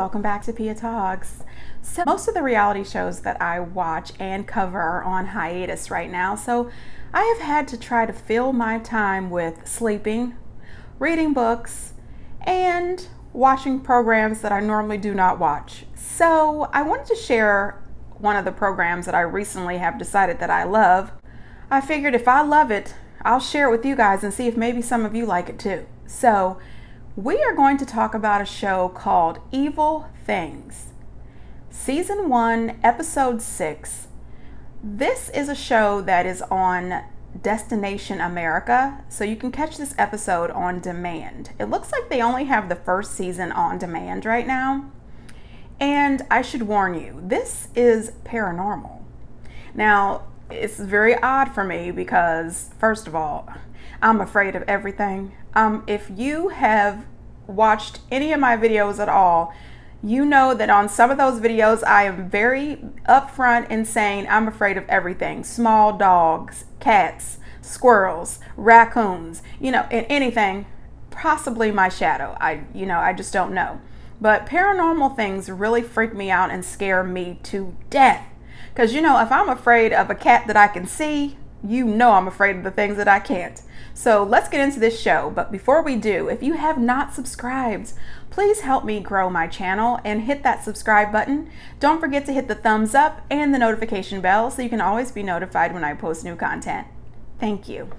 welcome back to Pia Talks. So most of the reality shows that I watch and cover are on hiatus right now, so I have had to try to fill my time with sleeping, reading books, and watching programs that I normally do not watch. So I wanted to share one of the programs that I recently have decided that I love. I figured if I love it, I'll share it with you guys and see if maybe some of you like it too. So we are going to talk about a show called Evil Things. Season 1, Episode 6. This is a show that is on Destination America, so you can catch this episode on demand. It looks like they only have the first season on demand right now. And I should warn you, this is paranormal. Now, it's very odd for me because, first of all, I'm afraid of everything. If you have watched any of my videos at all, you know that on some of those videos I am very upfront in saying I'm afraid of everything. Small dogs, cats, squirrels, raccoons, and anything, possibly my shadow. I just don't know. But paranormal things really freak me out and scare me to death. Because, if I'm afraid of a cat that I can see, I'm afraid of the things that I can't. So let's get into this show. But before we do, if you have not subscribed, please help me grow my channel and hit that subscribe button. Don't forget to hit the thumbs up and the notification bell so you can always be notified when I post new content. Thank you.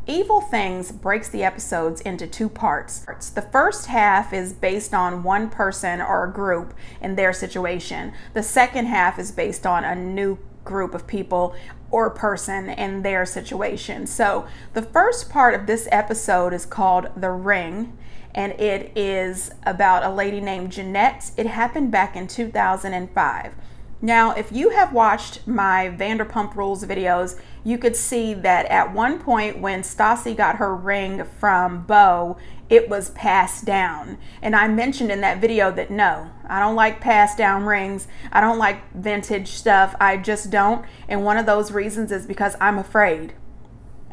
Evil Things breaks the episodes into two parts. The first half is based on one person or a group and their situation. The second half is based on a new group of people or person and their situation. So the first part of this episode is called The Ring, and it is about a lady named Jeanette. It happened back in 2005. Now, if you have watched my Vanderpump Rules videos, you could see that at one point when Stassi got her ring from Beau, it was passed down. And I mentioned in that video that no, I don't like passed down rings. I don't like vintage stuff. I just don't. And one of those reasons is because I'm afraid.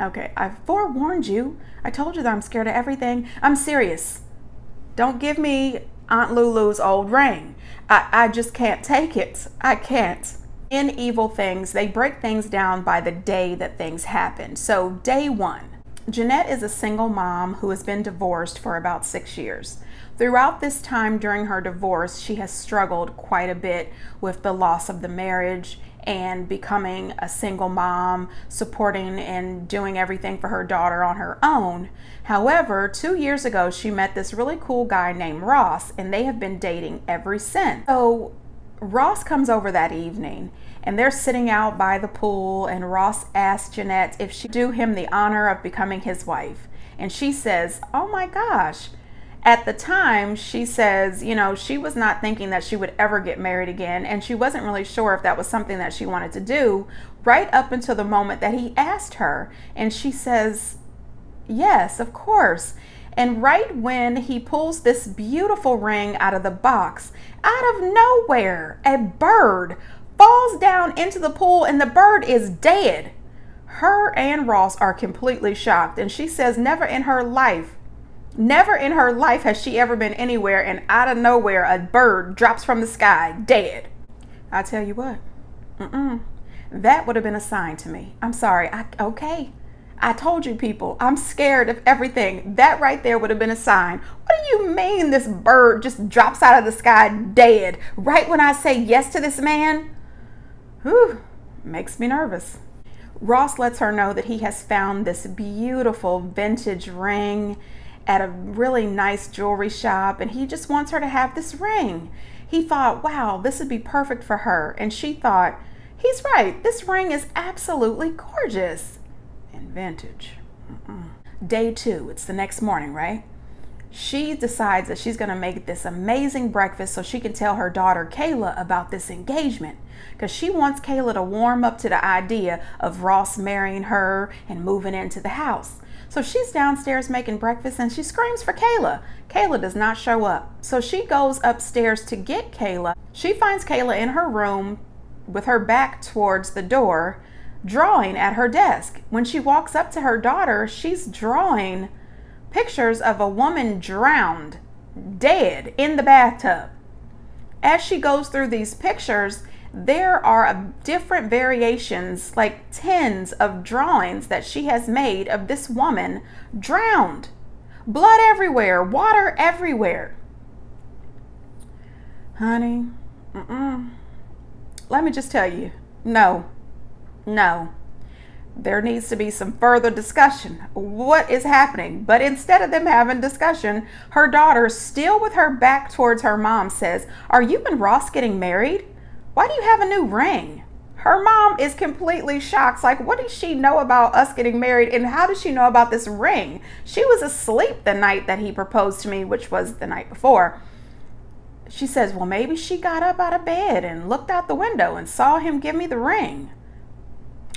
Okay, I forewarned you. I told you that I'm scared of everything. I'm serious. Don't give me Aunt Lulu's old ring. I just can't take it. I can't. In Evil Things, they break things down by the day that things happen. So day 1, Jeanette is a single mom who has been divorced for about 6 years. Throughout this time during her divorce, she has struggled quite a bit with the loss of the marriage and becoming a single mom, supporting and doing everything for her daughter on her own. However, 2 years ago, she met this really cool guy named Ross, and they have been dating ever since. So Ross comes over that evening, and they're sitting out by the pool, and Ross asks Jeanette if she'd do him the honor of becoming his wife. And she says, oh my gosh. At the time, she says, she was not thinking that she would ever get married again, and she wasn't really sure if that was something that she wanted to do right up until the moment that he asked her. And she says, yes, of course. And right when he pulls this beautiful ring out of the box, out of nowhere, a bird falls down into the pool and the bird is dead. Her and Ross are completely shocked, and she says never in her life has she ever been anywhere and out of nowhere a bird drops from the sky dead. I tell you what, that would have been a sign to me. I'm sorry. Okay. I told you people, I'm scared of everything. That right there would have been a sign. What do you mean this bird just drops out of the sky dead right when I say yes to this man? Whew, makes me nervous. Ross lets her know that he has found this beautiful vintage ring at a really nice jewelry shop, and he just wants her to have this ring. He thought, wow, this would be perfect for her. And she thought, he's right, this ring is absolutely gorgeous. And vintage. Day 2, it's the next morning, right? She decides that she's going to make this amazing breakfast so she can tell her daughter Kayla about this engagement, because she wants Kayla to warm up to the idea of Ross marrying her and moving into the house. So she's downstairs making breakfast and she screams for Kayla. Kayla does not show up. So she goes upstairs to get Kayla. She finds Kayla in her room with her back towards the door, drawing at her desk. When she walks up to her daughter, she's drawing pictures of a woman drowned, dead in the bathtub. As she goes through these pictures, there are different variations, like tens of drawings that she has made of this woman drowned. Blood everywhere, water everywhere. Honey, let me just tell you, no. There needs to be some further discussion. What is happening? But instead of them having discussion, her daughter, still with her back towards her mom, says, "Are you and Ross getting married? Why do you have a new ring?" Her mom is completely shocked. Like, what does she know about us getting married? And how does she know about this ring? She was asleep the night that he proposed to me, which was the night before. She says, well, maybe she got up out of bed and looked out the window and saw him give me the ring.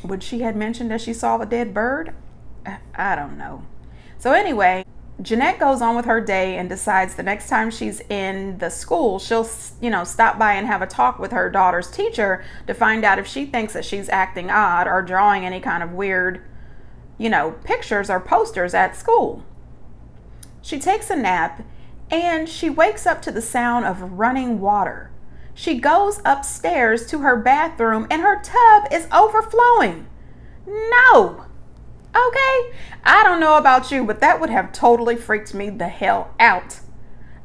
Would she had mentioned that she saw the dead bird? I don't know. So anyway, Jeanette goes on with her day and decides the next time she's in the school, she'll, stop by and have a talk with her daughter's teacher to find out if she thinks that she's acting odd or drawing any kind of weird, pictures or posters at school. She takes a nap and she wakes up to the sound of running water. She goes upstairs to her bathroom and her tub is overflowing. No. Okay, I don't know about you, but that would have totally freaked me the hell out.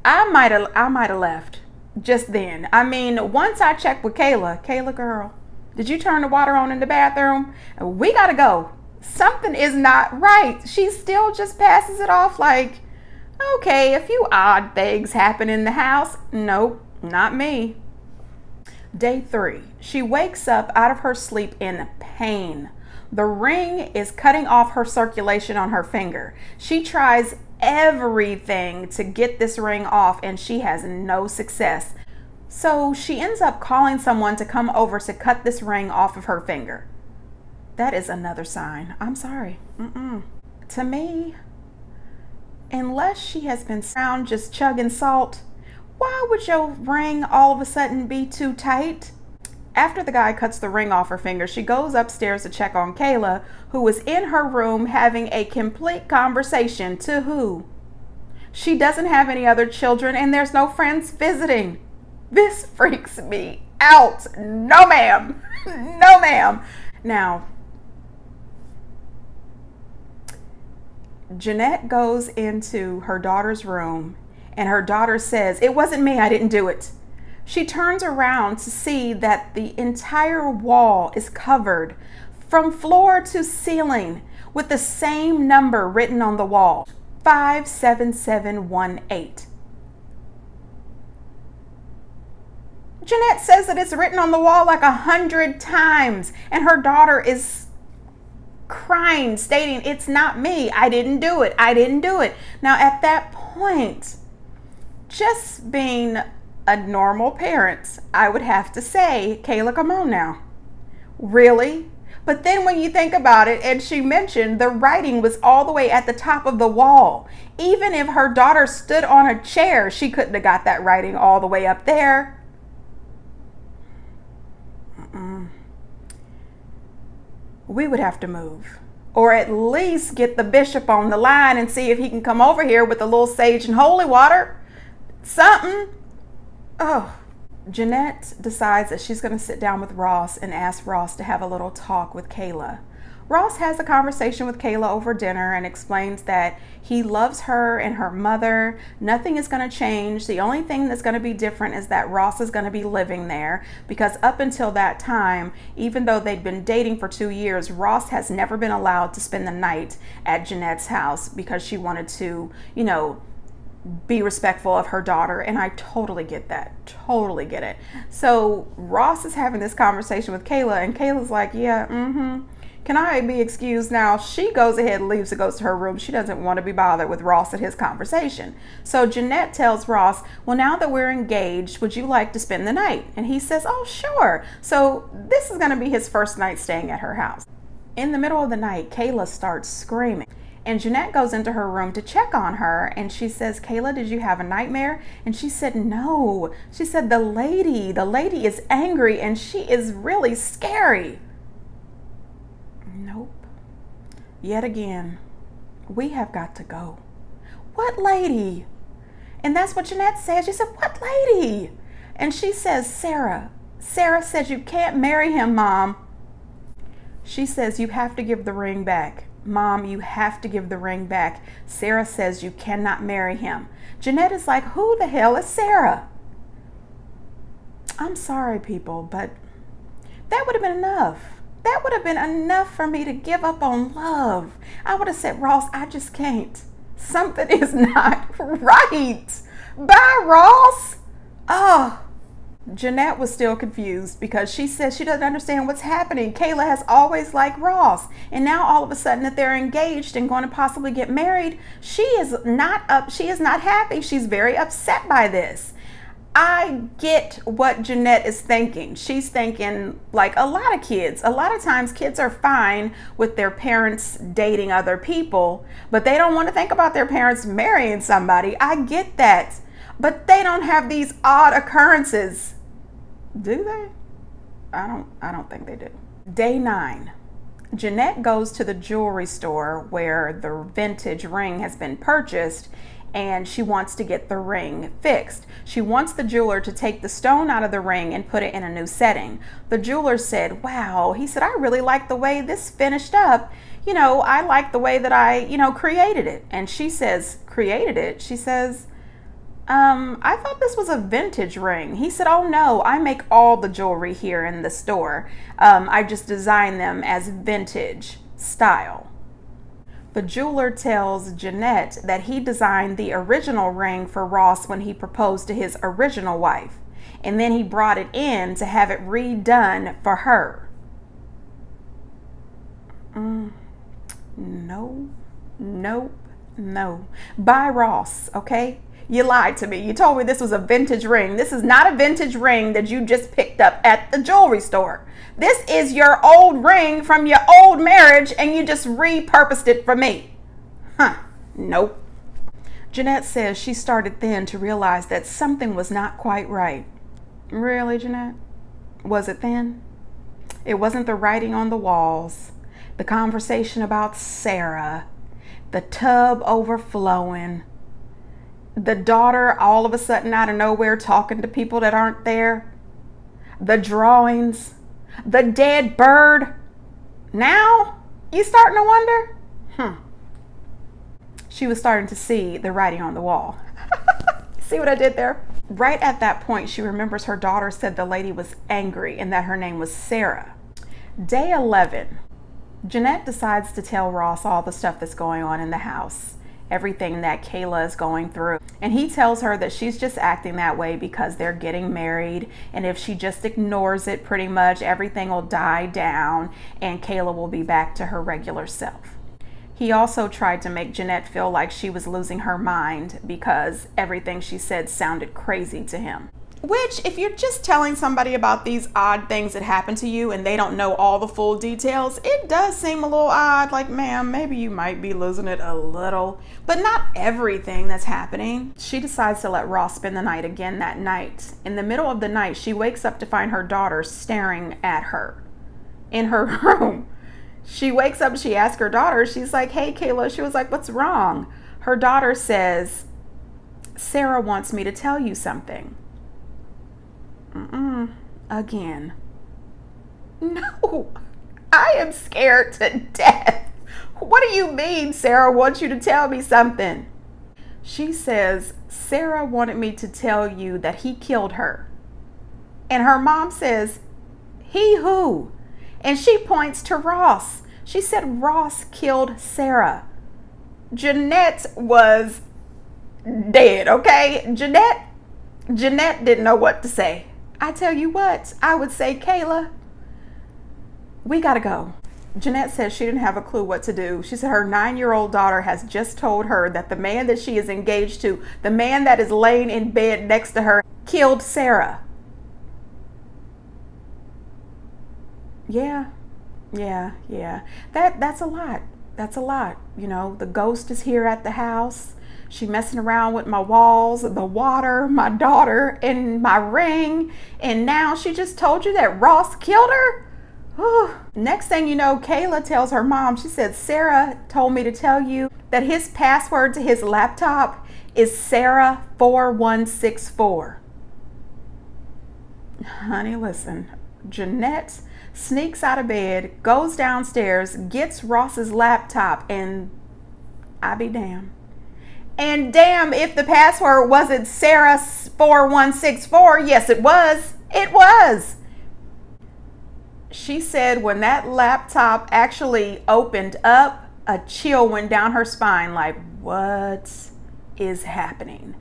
I might have left just then. I mean, once I checked with Kayla, girl, did you turn the water on in the bathroom? We gotta go. Something is not right. She still just passes it off like, okay, a few odd things happen in the house. Nope, not me. Day 3, she wakes up out of her sleep in pain. The ring is cutting off her circulation on her finger. She tries everything to get this ring off and she has no success. So she ends up calling someone to come over to cut this ring off of her finger. That is another sign. I'm sorry. To me, unless she has been found just chugging salt, why would your ring all of a sudden be too tight? After the guy cuts the ring off her finger, she goes upstairs to check on Kayla, who was in her room having a complete conversation. To who? She doesn't have any other children and there's no friends visiting. This freaks me out. No, ma'am. No, ma'am. Now, Jeanette goes into her daughter's room and her daughter says, "It wasn't me, I didn't do it." She turns around to see that the entire wall is covered from floor to ceiling with the same number written on the wall, 57718. Jeanette says that it's written on the wall like 100 times, and her daughter is crying, stating, "It's not me, I didn't do it, I didn't do it." Now at that point, just being a normal parent, I would have to say, Kayla, come on now. Really? But then when you think about it, and she mentioned the writing was all the way at the top of the wall. Even if her daughter stood on a chair, she couldn't have got that writing all the way up there. We would have to move. Or at least get the bishop on the line and see if he can come over here with a little sage and holy water. Something. Oh, Jeanette decides that she's going to sit down with Ross and ask Ross to have a little talk with Kayla. Ross has a conversation with Kayla over dinner and explains that he loves her and her mother. Nothing is going to change. The only thing that's going to be different is that Ross is going to be living there, because up until that time, even though they'd been dating for 2 years, Ross has never been allowed to spend the night at Jeanette's house because she wanted to, be respectful of her daughter, and I totally get that. Totally get it. So Ross is having this conversation with Kayla, and Kayla's like, yeah, can I be excused now? She goes ahead and leaves and goes to her room. She doesn't want to be bothered with Ross at his conversation. So Jeanette tells Ross, well, now that we're engaged, would you like to spend the night? And he says, oh, sure. So this is going to be his first night staying at her house. In the middle of the night, Kayla starts screaming. And Jeanette goes into her room to check on her, and she says, Kayla, did you have a nightmare? And she said, no. She said, the lady is angry and she is really scary. Nope. Yet again, we have got to go. What lady? And that's what Jeanette said. She said, what lady? And she says, Sarah says you can't marry him, Mom. She says, you have to give the ring back. Mom, you have to give the ring back. Sarah says you cannot marry him. Jeanette is like, who the hell is Sarah? I'm sorry, people, but that would have been enough. That would have been enough for me to give up on love. I would have said, Ross, I just can't. Something is not right. Bye, Ross. Oh, Jeanette was still confused because she says she doesn't understand what's happening. Kayla has always liked Ross, and now all of a sudden that they're engaged and going to possibly get married, she is not happy. She's very upset by this. I get what Jeanette is thinking. She's thinking like a lot of kids. A lot of times kids are fine with their parents dating other people, but they don't want to think about their parents marrying somebody. I get that. But they don't have these odd occurrences. Do they? I don't think they do. Day 9. Jeanette goes to the jewelry store where the vintage ring has been purchased, and she wants to get the ring fixed. She wants the jeweler to take the stone out of the ring and put it in a new setting. The jeweler said, wow, he said, I really like the way this finished up. You know, I like the way that I, created it. And she says, created it? She says, I thought this was a vintage ring. He said, oh no, I make all the jewelry here in the store. I just design them as vintage style. The jeweler tells Jeanette that he designed the original ring for Ross when he proposed to his original wife, and then he brought it in to have it redone for her. No. Bye, Ross, okay? You lied to me. You told me this was a vintage ring. This is not a vintage ring that you just picked up at the jewelry store. This is your old ring from your old marriage, and you just repurposed it for me. Nope. Jeanette says she started then to realize that something was not quite right. Really, Jeanette? Was it then? It wasn't the writing on the walls, the conversation about Sarah, the tub overflowing, the daughter all of a sudden out of nowhere talking to people that aren't there, the drawings, the dead bird. Now you starting to wonder? She was starting to see the writing on the wall. See what I did there? Right at that point, she remembers her daughter said the lady was angry and that her name was Sarah. Day 11, Jeanette decides to tell Ross all the stuff that's going on in the house, everything that Kayla is going through. And he tells her that she's just acting that way because they're getting married, and if she just ignores it, pretty much everything will die down and Kayla will be back to her regular self. He also tried to make Jeanette feel like she was losing her mind because everything she said sounded crazy to him. Which, if you're just telling somebody about these odd things that happen to you and they don't know all the full details, it does seem a little odd. Like, ma'am, maybe you might be losing it a little, but not everything that's happening. She decides to let Ross spend the night again that night. In the middle of the night, she wakes up to find her daughter staring at her in her room. She wakes up, she asks her daughter, she's like, hey, Kayla. She was like, what's wrong? Her daughter says, Sarah wants me to tell you something. Again. No, I am scared to death. What do you mean Sarah wants you to tell me something? She says, Sarah wanted me to tell you that he killed her. And her mom says, he who? And she points to Ross. She said Ross killed Sarah. Jeanette was dead, okay? Jeanette didn't know what to say. I tell you what, I would say, Kayla, we gotta go. Jeanette says she didn't have a clue what to do. She said her 9-year-old daughter has just told her that the man that she is engaged to, the man that is laying in bed next to her, killed Sarah. Yeah. That's a lot. That's a lot. You know, the ghost is here at the house. She messing around with my walls, the water, my daughter, and my ring. And now she just told you that Ross killed her? Whew. Next thing you know, Kayla tells her mom, she said, Sarah told me to tell you that his password to his laptop is Sarah4164. Honey, listen. Jeanette sneaks out of bed, goes downstairs, gets Ross's laptop, and I be damned. And damn if the password wasn't Sarah4164. Yes, it was. It was. She said when that laptop actually opened up, a chill went down her spine like, what is happening?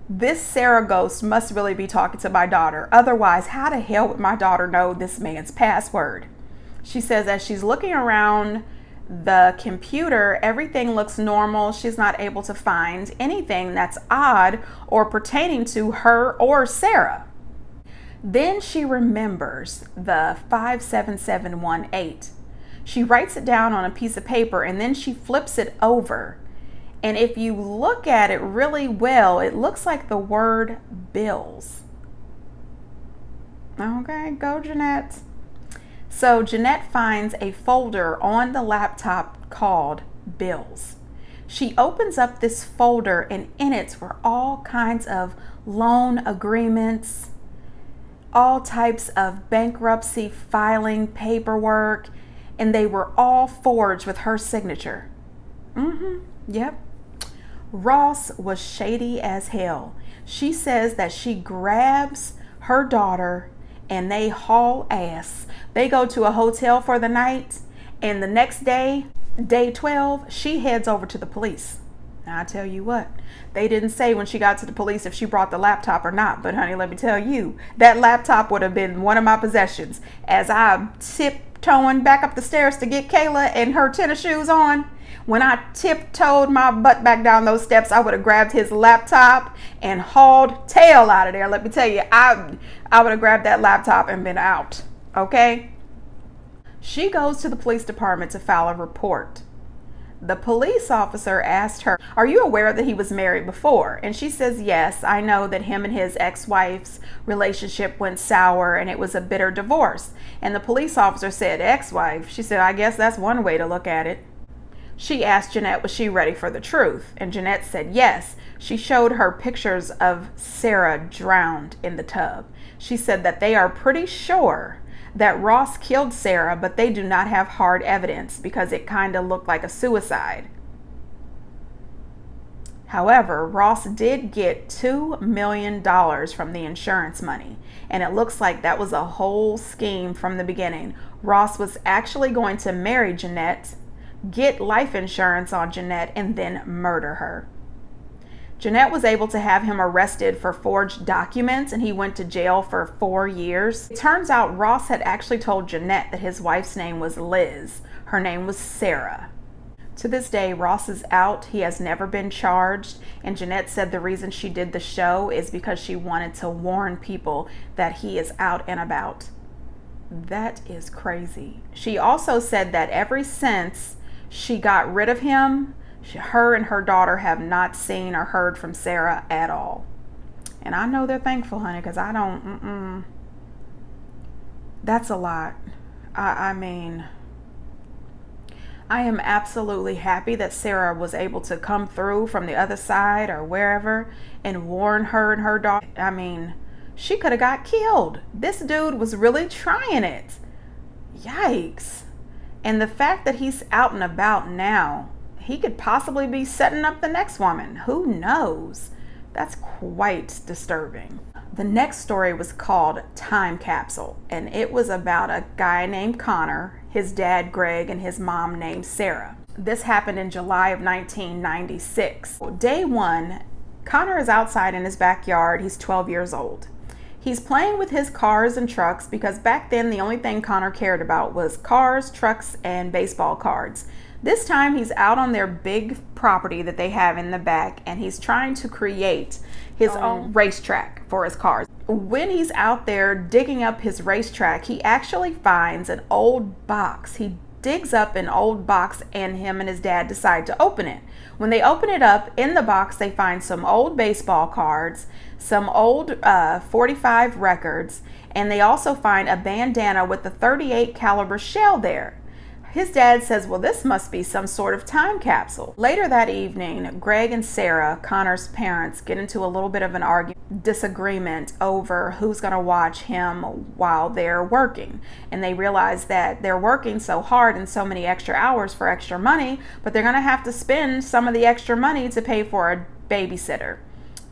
This Sarah ghost must really be talking to my daughter. Otherwise, how the hell would my daughter know this man's password? She says as she's looking around the computer, everything looks normal. She's not able to find anything that's odd or pertaining to her or Sarah. Then she remembers the 57718. She writes it down on a piece of paper and then she flips it over. And if you look at it really well, it looks like the word bills. Okay, go Jeanette. So Jeanette finds a folder on the laptop called bills. She opens up this folder and in it were all kinds of loan agreements, all types of bankruptcy filing paperwork, and they were all forged with her signature. Yep. Ross was shady as hell. She says that she grabs her daughter and they haul ass. They go to a hotel for the night, and the next day, day 12, she heads over to the police. Now, I tell you what, they didn't say when she got to the police if she brought the laptop or not, but honey, let me tell you, that laptop would have been one of my possessions. As I'm tiptoeing back up the stairs to get Kayla and her tennis shoes on, when I tiptoed my butt back down those steps, I would have grabbed his laptop and hauled tail out of there. Let me tell you, I would have grabbed that laptop and been out, okay? She goes to the police department to file a report. The police officer asked her, "Are you aware that he was married before?" And she says, "Yes, I know that him and his ex-wife's relationship went sour and it was a bitter divorce." And the police officer said, "Ex-wife?" She said, "I guess that's one way to look at it." She asked Jeanette, was she ready for the truth? And Jeanette said yes. She showed her pictures of Sarah drowned in the tub. She said that they are pretty sure that Ross killed Sarah, but they do not have hard evidence because it kind of looked like a suicide. However, Ross did get $2 million from the insurance money, and it looks like that was a whole scheme from the beginning. Ross was actually going to marry Jeanette, get life insurance on Jeanette, and then murder her. Jeanette was able to have him arrested for forged documents, and he went to jail for 4 years. It turns out Ross had actually told Jeanette that his wife's name was Liz. Her name was Sarah. To this day, Ross is out. He has never been charged, and Jeanette said the reason she did the show is because she wanted to warn people that he is out and about. That is crazy. She also said that ever since she got rid of him, her and her daughter have not seen or heard from Sarah at all. And I know they're thankful, honey, because I don't, That's a lot. I mean, I am absolutely happy that Sarah was able to come through from the other side or wherever and warn her and her daughter. I mean, she could have got killed. This dude was really trying it. Yikes. And the fact that he's out and about now, he could possibly be setting up the next woman. Who knows? That's quite disturbing. The next story was called Time Capsule, and it was about a guy named Connor, his dad Greg, and his mom named Sarah. This happened in July of 1996. Day one, Connor is outside in his backyard. He's 12 years old. He's playing with his cars and trucks because back then the only thing Connor cared about was cars, trucks, and baseball cards. This time he's out on their big property that they have in the back, and he's trying to create his own racetrack for his cars. When he's out there digging up his racetrack, he actually finds an old box. He digs up an old box, and him and his dad decide to open it. When they open it up, in the box they find some old baseball cards, some old .45 records, and they also find a bandana with a .38 caliber shell there. His dad says, well, this must be some sort of time capsule. Later that evening, Greg and Sarah, Connor's parents, get into a little bit of an disagreement over who's going to watch him while they're working. And they realize that they're working so hard and so many extra hours for extra money, but they're going to have to spend some of the extra money to pay for a babysitter.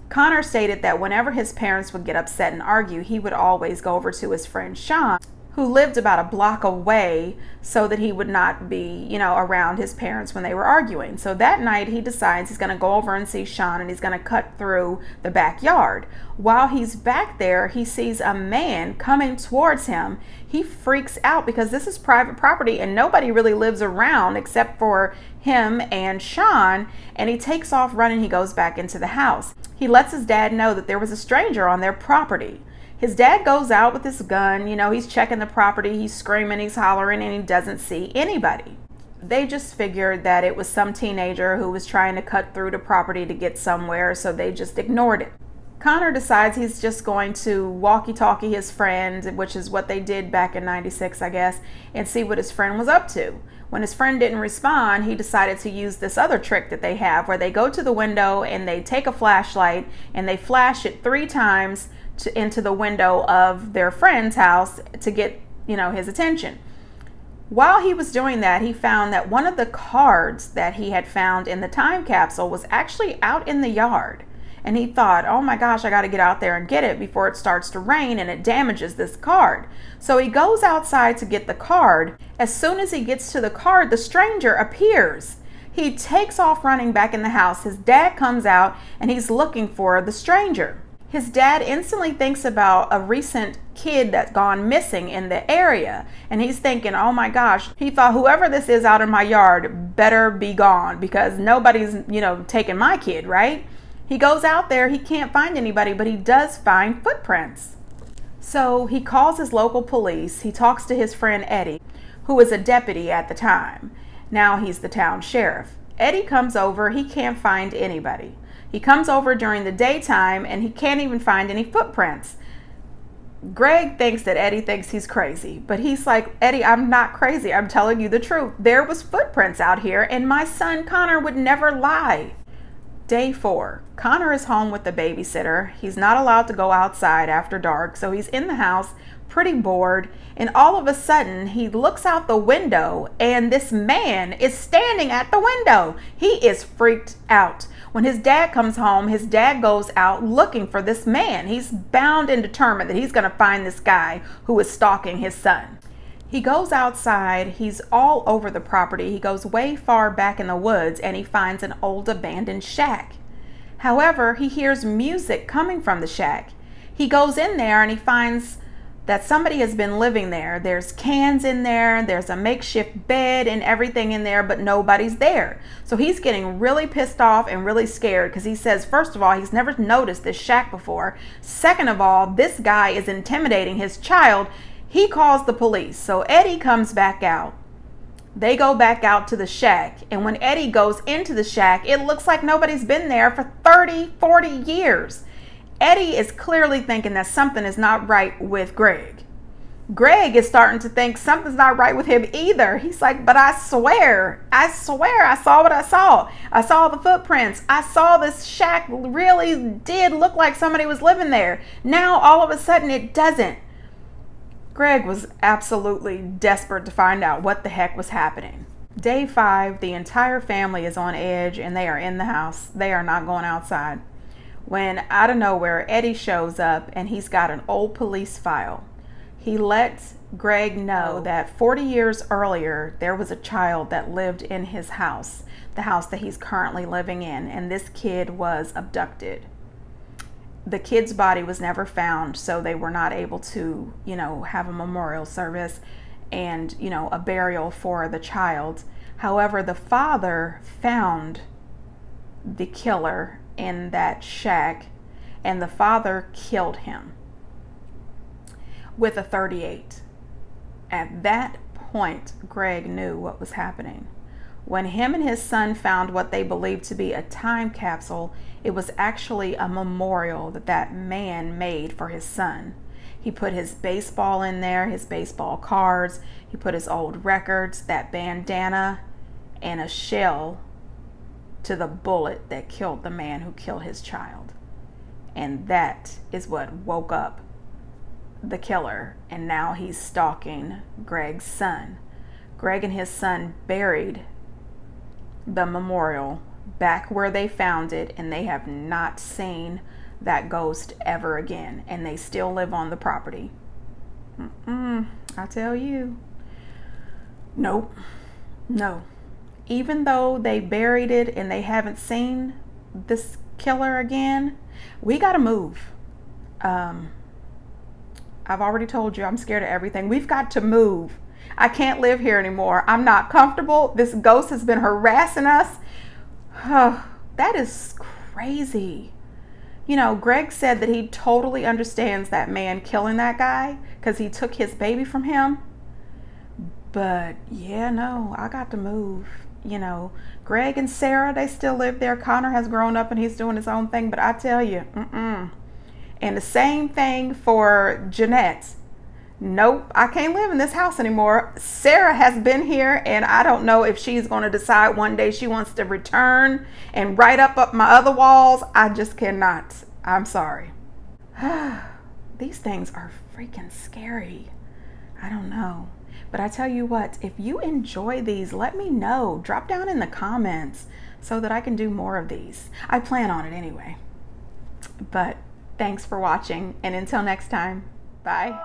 Connor stated that whenever his parents would get upset and argue, he would always go over to his friend Sean, who lived about a block away, so that he would not be, around his parents when they were arguing. So that night he decides he's going to go over and see Sean, and he's going to cut through the backyard. While he's back there, he sees a man coming towards him. He freaks out because this is private property and nobody really lives around except for him and Sean, and he takes off running. He goes back into the house. He lets his dad know that there was a stranger on their property. His dad goes out with his gun, he's checking the property, he's screaming, he's hollering, and he doesn't see anybody. They just figured that it was some teenager who was trying to cut through the property to get somewhere, so they just ignored it. Connor decides he's just going to walkie-talkie his friend, which is what they did back in '96, I guess, and see what his friend was up to. When his friend didn't respond, he decided to use this other trick that they have, where they go to the window and they take a flashlight and they flash it 3 times into the window of their friend's house to get, his attention. While he was doing that, he found that one of the cards that he had found in the time capsule was actually out in the yard. And he thought, oh my gosh, I got to get out there and get it before it starts to rain and it damages this card. So he goes outside to get the card. As soon as he gets to the card, the stranger appears. He takes off running back in the house. His dad comes out and he's looking for the stranger. His dad instantly thinks about a recent kid that's gone missing in the area. And he's thinking, oh my gosh, he thought whoever this is out in my yard better be gone because nobody's, taking my kid, right? He goes out there, he can't find anybody, but he does find footprints. So he calls his local police. He talks to his friend Eddie, who was a deputy at the time. Now he's the town sheriff. Eddie comes over, he can't find anybody. He comes over during the daytime and he can't even find any footprints. Greg thinks that Eddie thinks he's crazy, but he's like, Eddie, I'm not crazy. I'm telling you the truth. There was footprints out here and my son Connor would never lie. Day 4, Connor is home with the babysitter. He's not allowed to go outside after dark, so he's in the house pretty bored, and all of a sudden he looks out the window and this man is standing at the window. He is freaked out. When his dad comes home, his dad goes out looking for this man. He's bound and determined that he's going to find this guy who is stalking his son. He goes outside, he's all over the property. He goes way far back in the woods and he finds an old abandoned shack. However, he hears music coming from the shack. He goes in there and he finds that somebody has been living there. There's cans in there, there's a makeshift bed and everything in there, but nobody's there. So he's getting really pissed off and really scared because he says, first of all, he's never noticed this shack before. Second of all, this guy is intimidating his child. He calls the police. So Eddie comes back out. They go back out to the shack. And when Eddie goes into the shack, it looks like nobody's been there for 30, 40 years. Eddie is clearly thinking that something is not right with Greg. Greg is starting to think something's not right with him either. He's like, but I swear I saw what I saw. I saw the footprints. I saw this shack really did look like somebody was living there. Now all of a sudden it doesn't. Greg was absolutely desperate to find out what the heck was happening. Day 5, the entire family is on edge and they are in the house. They are not going outside. When out of nowhere, Eddie shows up and he's got an old police file. He lets Greg know that 40 years earlier, there was a child that lived in his house, the house that he's currently living in, and this kid was abducted. The kid's body was never found, so they were not able to, have a memorial service and, a burial for the child. However, the father found the killer in that shack, and the father killed him with a .38. At that point, Greg knew what was happening. When him and his son found what they believed to be a time capsule, it was actually a memorial that man made for his son. He put his baseball in there, his baseball cards. He put his old records, that bandana, and a shell to the bullet that killed the man who killed his child. And that is what woke up the killer. And now he's stalking Greg's son. Greg and his son buried the memorial back where they found it, and they have not seen that ghost ever again, and they still live on the property. I tell you, nope, no. Even though they buried it and they haven't seen this killer again, we gotta move. I've already told you I'm scared of everything. We've got to move. I can't live here anymore. I'm not comfortable. This ghost has been harassing us. That is crazy. You know, Greg said that he totally understands that man killing that guy because he took his baby from him. But yeah, no, I got to move. You know, Greg and Sarah, they still live there. Connor has grown up and he's doing his own thing. But I tell you, And the same thing for Jeanette. Nope, I can't live in this house anymore. Sarah has been here, and I don't know if she's going to decide one day she wants to return and write up my other walls. I just cannot. I'm sorry. These things are freaking scary. I don't know. But I tell you what, if you enjoy these, let me know. Drop down in the comments so that I can do more of these. I plan on it anyway. But thanks for watching, and until next time, bye.